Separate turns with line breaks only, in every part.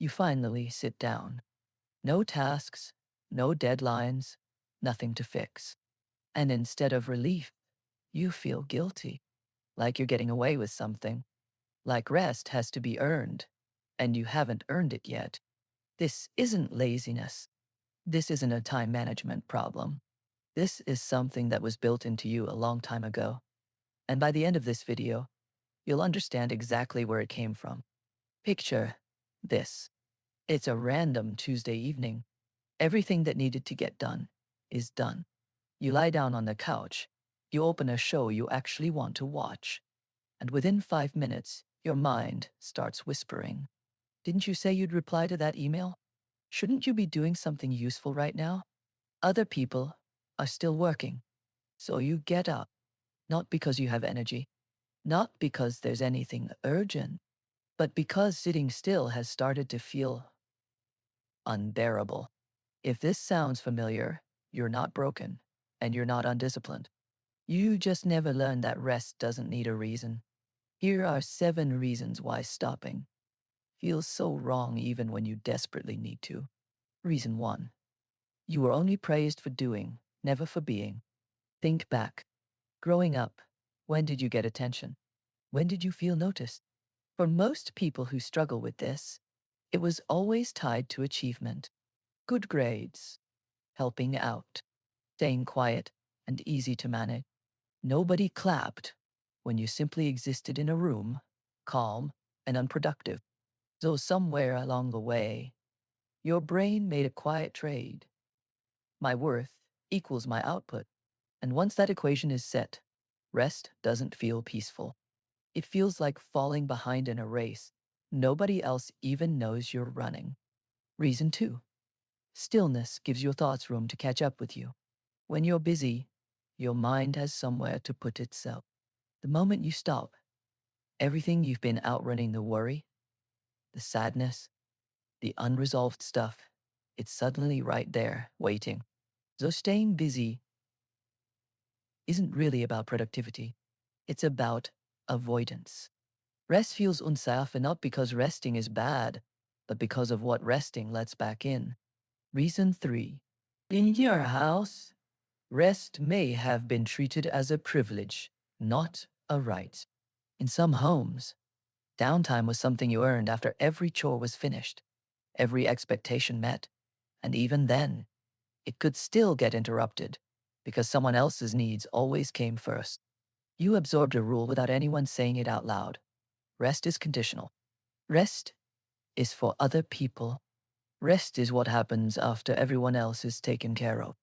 You finally sit down. No tasks, no deadlines, nothing to fix. And instead of relief, you feel guilty, like you're getting away with something, like rest has to be earned, and you haven't earned it yet. This isn't laziness. This isn't a time management problem. This is something that was built into you a long time ago. And by the end of this video, you'll understand exactly where it came from. Picture this. It's a random Tuesday evening. Everything that needed to get done is done. You lie down on the couch. You open a show you actually want to watch. And within 5 minutes, your mind starts whispering. Didn't you say you'd reply to that email? Shouldn't you be doing something useful right now? Other people are still working. So you get up, not because you have energy, not because there's anything urgent, but because sitting still has started to feel unbearable. If this sounds familiar, you're not broken and you're not undisciplined. You just never learned that rest doesn't need a reason. Here are 7 reasons why stopping feels so wrong even when you desperately need to. Reason 1. You were only praised for doing, never for being. Think back. Growing up, when did you get attention? When did you feel noticed? For most people who struggle with this, it was always tied to achievement. Good grades, helping out, staying quiet, and easy to manage. Nobody clapped when you simply existed in a room, calm and unproductive. So somewhere along the way, your brain made a quiet trade. My worth equals my output. And once that equation is set, rest doesn't feel peaceful. It feels like falling behind in a race. Nobody else even knows you're running. Reason 2. Stillness gives your thoughts room to catch up with you. When you're busy, your mind has somewhere to put itself. The moment you stop, everything you've been outrunning, the worry, the sadness, the unresolved stuff, it's suddenly right there, waiting. So staying busy isn't really about productivity. It's about avoidance. Rest feels unsafe not because resting is bad, but because of what resting lets back in. Reason 3. In your house, rest may have been treated as a privilege, not a right. In some homes, downtime was something you earned after every chore was finished, every expectation met, and even then, it could still get interrupted because someone else's needs always came first. You absorbed a rule without anyone saying it out loud. Rest is conditional. Rest is for other people. Rest is what happens after everyone else is taken care of.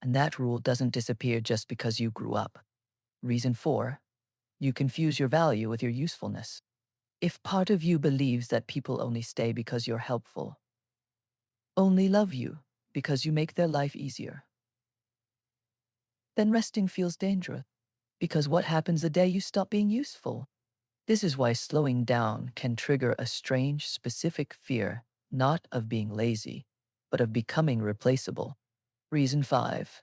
And that rule doesn't disappear just because you grew up. Reason 4. You confuse your value with your usefulness. If part of you believes that people only stay because you're helpful, only love you because you make their life easier, then resting feels dangerous. Because what happens the day you stop being useful? This is why slowing down can trigger a strange, specific fear, not of being lazy, but of becoming replaceable. Reason 5.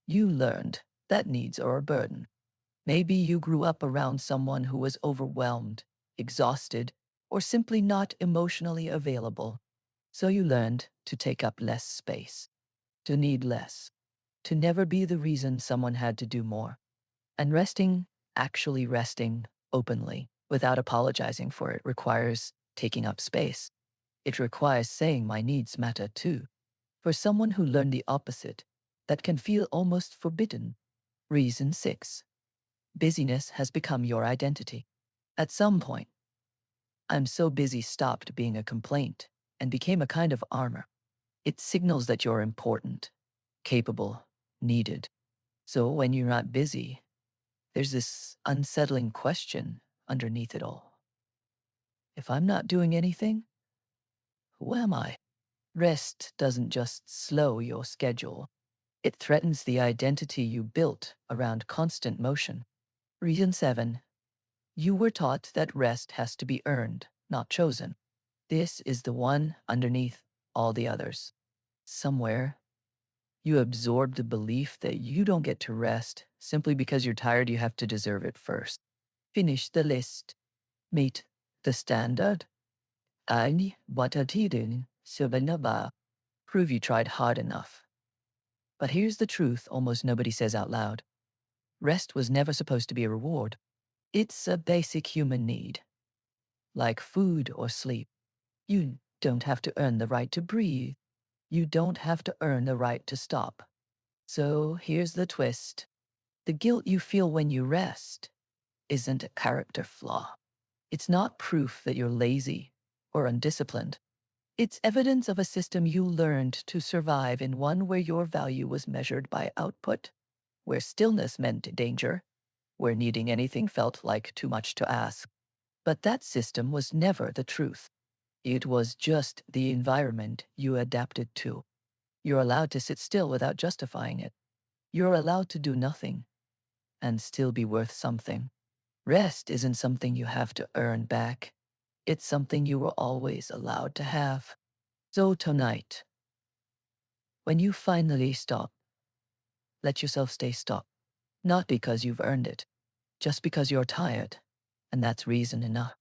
You learned that needs are a burden. Maybe you grew up around someone who was overwhelmed, exhausted, or simply not emotionally available. So you learned to take up less space, to need less, to never be the reason someone had to do more. And resting, actually resting openly, without apologizing for it, requires taking up space. It requires saying my needs matter too. For someone who learned the opposite, that can feel almost forbidden. Reason 6. Busyness has become your identity. At some point, I'm so busy stopped being a complaint and became a kind of armor. It signals that you're important, capable, needed. So when you're not busy, there's this unsettling question underneath it all. If I'm not doing anything, who am I? Rest doesn't just slow your schedule. It threatens the identity you built around constant motion. Reason 7. You were taught that rest has to be earned, not chosen. This is the one underneath all the others. Somewhere, you absorbed the belief that you don't get to rest simply because you're tired. You have to deserve it first. Finish the list. Meet the standard. Ani watatidin silbanaba. Prove you tried hard enough. But here's the truth almost nobody says out loud. Rest was never supposed to be a reward. It's a basic human need, like food or sleep. You don't have to earn the right to breathe. You don't have to earn the right to stop. So here's the twist. The guilt you feel when you rest isn't a character flaw. It's not proof that you're lazy or undisciplined. It's evidence of a system you learned to survive in, one where your value was measured by output, where stillness meant danger, where needing anything felt like too much to ask. But that system was never the truth. It was just the environment you adapted to. You're allowed to sit still without justifying it. You're allowed to do nothing and still be worth something. Rest isn't something you have to earn back. It's something you were always allowed to have. So tonight, when you finally stop, let yourself stay stopped. Not because you've earned it, just because you're tired. And that's reason enough.